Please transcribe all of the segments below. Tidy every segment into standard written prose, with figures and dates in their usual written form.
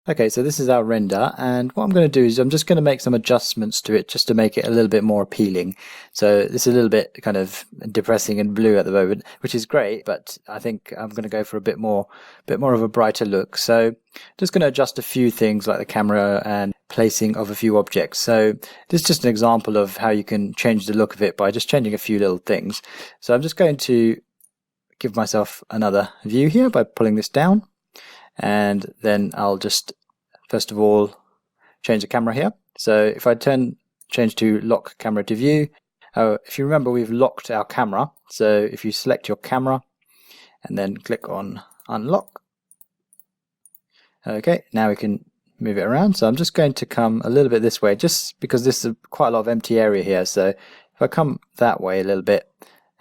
Okay, so this is our render, and what I'm going to do is I'm just going to make some adjustments to it just to make it a little bit more appealing. So this is a little bit kind of depressing and blue at the moment, which is great, but I think I'm going to go for a bit more of a brighter look. So just going to adjust a few things like the camera and placing of a few objects. So this is just an example of how you can change the look of it by just changing a few little things. So I'm just going to give myself another view here by pulling this down, and then I'll just first of all change the camera here. So if I change to lock camera to view, if you remember, we've locked our camera. So if you select your camera and then click on unlock, okay, now we can move it around. So I'm just going to come a little bit this way, just because this is quite a lot of empty area here. So if I come that way a little bit,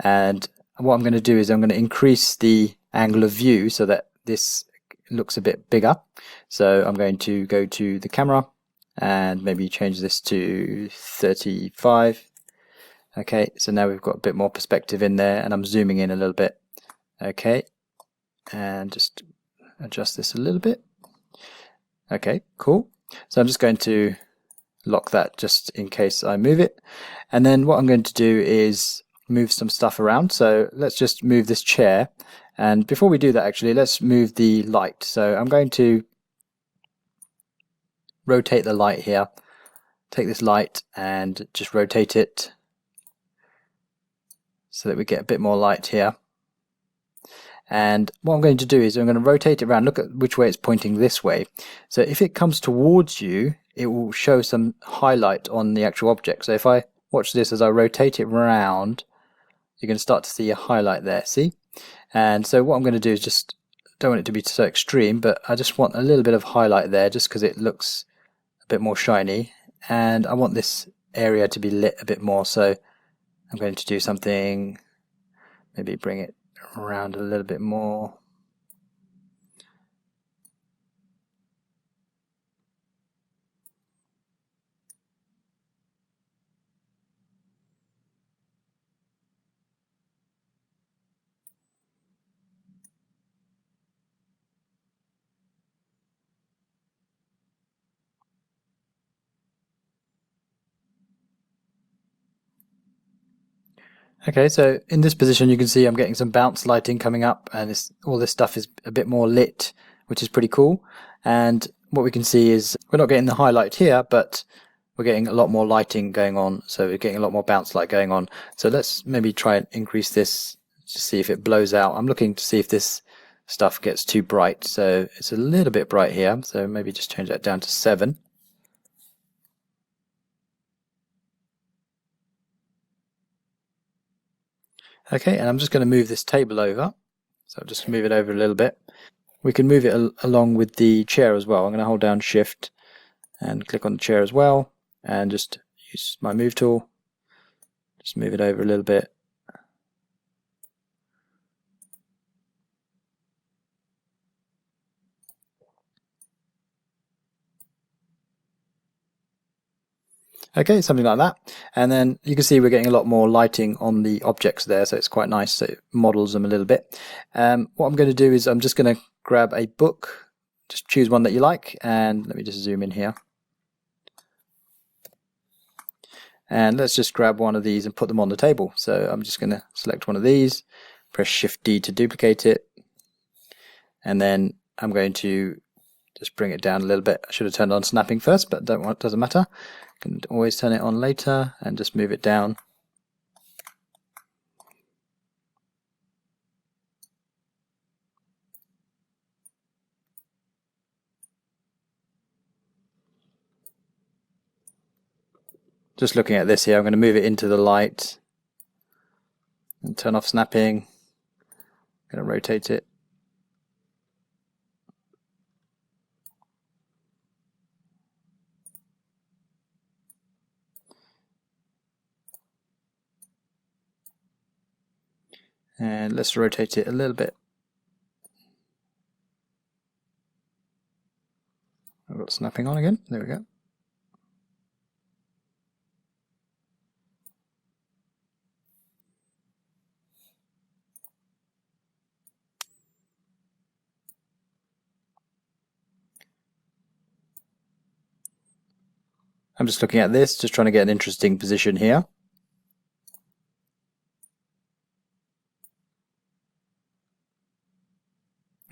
and what I'm going to do is I'm going to increase the angle of view so that this looks a bit bigger. So I'm going to go to the camera and maybe change this to 35. Okay, so now we've got a bit more perspective in there, and I'm zooming in a little bit. Okay, and just adjust this a little bit. Okay, cool. So I'm just going to lock that just in case I move it. And then what I'm going to do is move some stuff around. So let's just move this chair. And before we do that, actually, let's move the light. So I'm going to rotate the light here. Take this light and just rotate it so that we get a bit more light here. And what I'm going to do is I'm going to rotate it around. Look at which way it's pointing this way. So if it comes towards you, it will show some highlight on the actual object. So if I watch this as I rotate it around, you're going to start to see a highlight there, see? And so what I'm going to do is just, don't want it to be so extreme, but I just want a little bit of highlight there just because it looks a bit more shiny, and I want this area to be lit a bit more. So I'm going to do something, maybe bring it around a little bit more. Okay, so in this position you can see I'm getting some bounce lighting coming up, and all this stuff is a bit more lit, which is pretty cool. And what we can see is we're not getting the highlight here, but we're getting a lot more lighting going on, so we're getting a lot more bounce light going on. So let's maybe try and increase this to see if it blows out. I'm looking to see if this stuff gets too bright, so it's a little bit bright here, so maybe just change that down to 7. Okay, and I'm just going to move this table over. So I'll just move it over a little bit. We can move it along with the chair as well. I'm going to hold down Shift and click on the chair as well, and just use my move tool. Just move it over a little bit. Okay, something like that. And then you can see we're getting a lot more lighting on the objects there, so it's quite nice. So it models them a little bit. What I'm going to do is I'm just going to grab a book, just choose one that you like, and let me just zoom in here. And let's just grab one of these and put them on the table. So I'm just going to select one of these, press Shift D to duplicate it, and then I'm going to just bring it down a little bit. I should have turned on snapping first, but doesn't matter. Can always turn it on later and just move it down. Just looking at this here, I'm going to move it into the light and turn off snapping. I'm going to rotate it. And let's rotate it a little bit. I've got snapping on again. There we go. I'm just looking at this, just trying to get an interesting position here.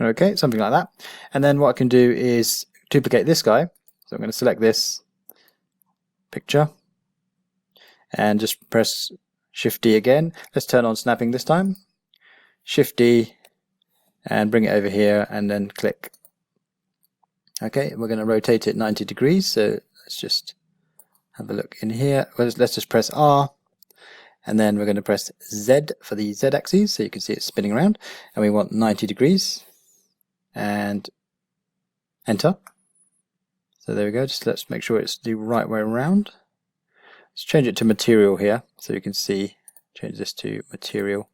Okay, something like that. And then what I can do is duplicate this guy. So I'm going to select this picture and just press Shift D again. Let's turn on snapping this time. Shift D and bring it over here and then click. Okay, we're going to rotate it 90 degrees. So let's just have a look in here. Let's just press R and then we're going to press Z for the Z axis so you can see it spinning around, and we want 90 degrees and enter. So there we go. Just let's make sure it's the right way around. Let's change it to material here so you can see. Change this to material.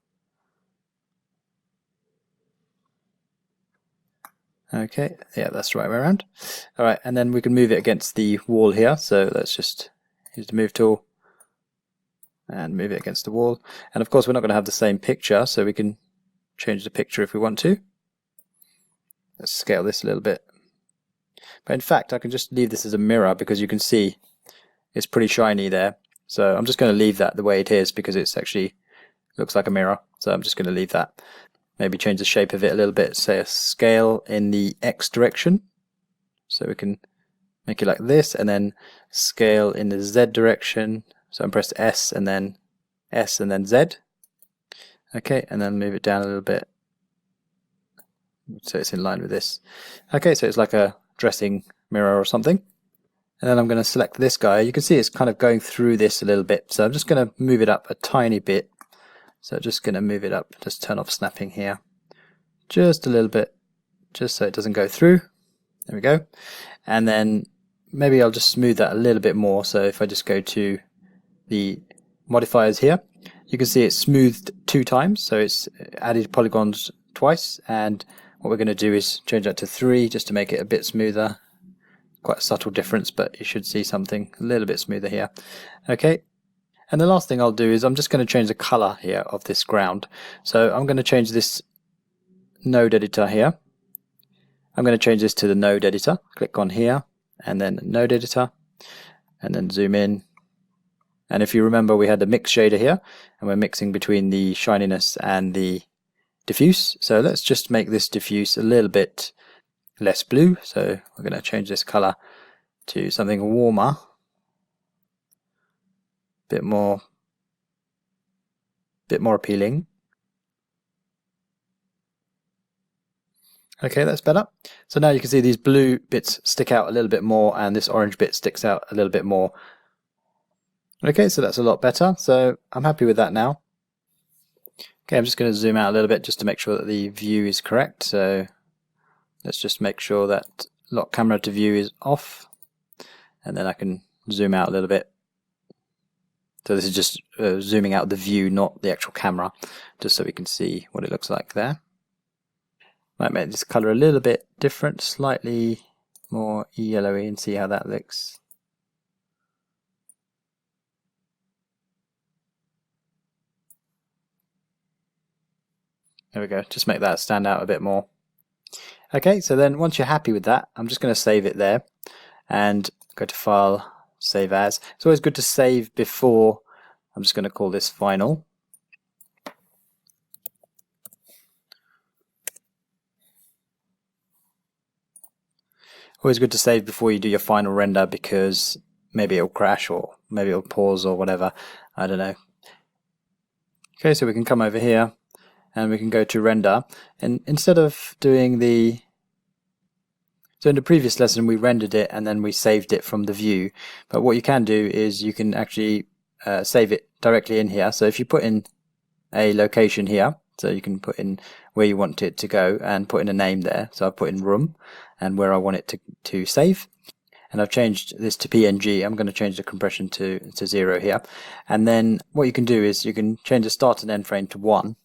Okay, yeah, that's the right way around. Alright, and then we can move it against the wall here. So let's just use the move tool and move it against the wall. And of course we're not going to have the same picture, so we can change the picture if we want to. Let's scale this a little bit. But in fact I can just leave this as a mirror because you can see it's pretty shiny there. So I'm just going to leave that the way it is because it's actually looks like a mirror. So I'm just going to leave that. Maybe change the shape of it a little bit, say a scale in the X direction. So we can make it like this, and then scale in the Z direction. So I'm pressed S and then Z. Okay, and then move it down a little bit so it's in line with this. Okay, so it's like a dressing mirror or something. And then I'm going to select this guy. You can see it's kind of going through this a little bit. So I'm just going to move it up a tiny bit. So just going to move it up, just turn off snapping here. Just a little bit, just so it doesn't go through. There we go. And then maybe I'll just smooth that a little bit more. So if I just go to the modifiers here, you can see it's smoothed 2 times. So it's added polygons twice. And what we're going to do is change that to 3 just to make it a bit smoother. Quite a subtle difference, but you should see something a little bit smoother here. Okay. And the last thing I'll do is I'm just going to change the color here of this ground. So I'm going to change this node editor here. I'm going to change this to the node editor. Click on here and then node editor and then zoom in. And if you remember, we had the mix shader here and we're mixing between the shininess and the diffuse. So let's just make this diffuse a little bit less blue. So we're going to change this color to something warmer. Bit more appealing. Okay, that's better. So now you can see these blue bits stick out a little bit more and this orange bit sticks out a little bit more. Okay, so that's a lot better. So I'm happy with that now. Okay, I'm just going to zoom out a little bit just to make sure that the view is correct. So let's just make sure that lock camera to view is off, and then I can zoom out a little bit. So this is just zooming out the view, not the actual camera, just so we can see what it looks like there. Might make this color a little bit different, slightly more yellowy, and see how that looks. There we go, just make that stand out a bit more. Okay, so then once you're happy with that, I'm just going to save it there and go to File, Save As. It's always good to save before. I'm just going to call this Final. Always good to save before you do your final render because maybe it'll crash or maybe it'll pause or whatever. I don't know. Okay, so we can come over here and we can go to render, and instead of doing the so in the previous lesson we rendered it and then we saved it from the view, but what you can do is you can actually save it directly in here. So if you put in a location here, so you can put in where you want it to go and put in a name there. So I've put in room and where I want it to save, and I've changed this to PNG. I'm going to change the compression to 0 here, and then what you can do is you can change the start and end frame to 1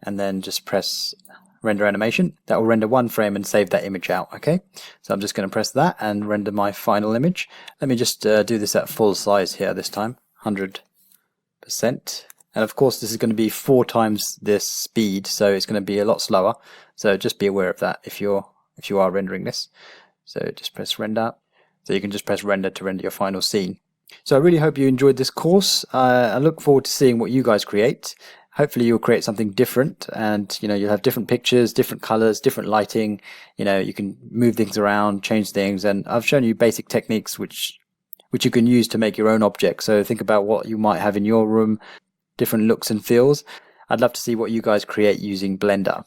and then just press render animation. That will render 1 frame and save that image out. Okay, so I'm just going to press that and render my final image. Let me just do this at full size here this time, 100%. And of course this is going to be 4 times this speed, so it's going to be a lot slower. So just be aware of that if you are rendering this. So just press render. So you can just press render to render your final scene. So I really hope you enjoyed this course. I look forward to seeing what you guys create. Hopefully you'll create something different, and you'll have different pictures, different colors, different lighting. You can move things around, change things, and I've shown you basic techniques which you can use to make your own object. So think about what you might have in your room, different looks and feels. I'd love to see what you guys create using Blender.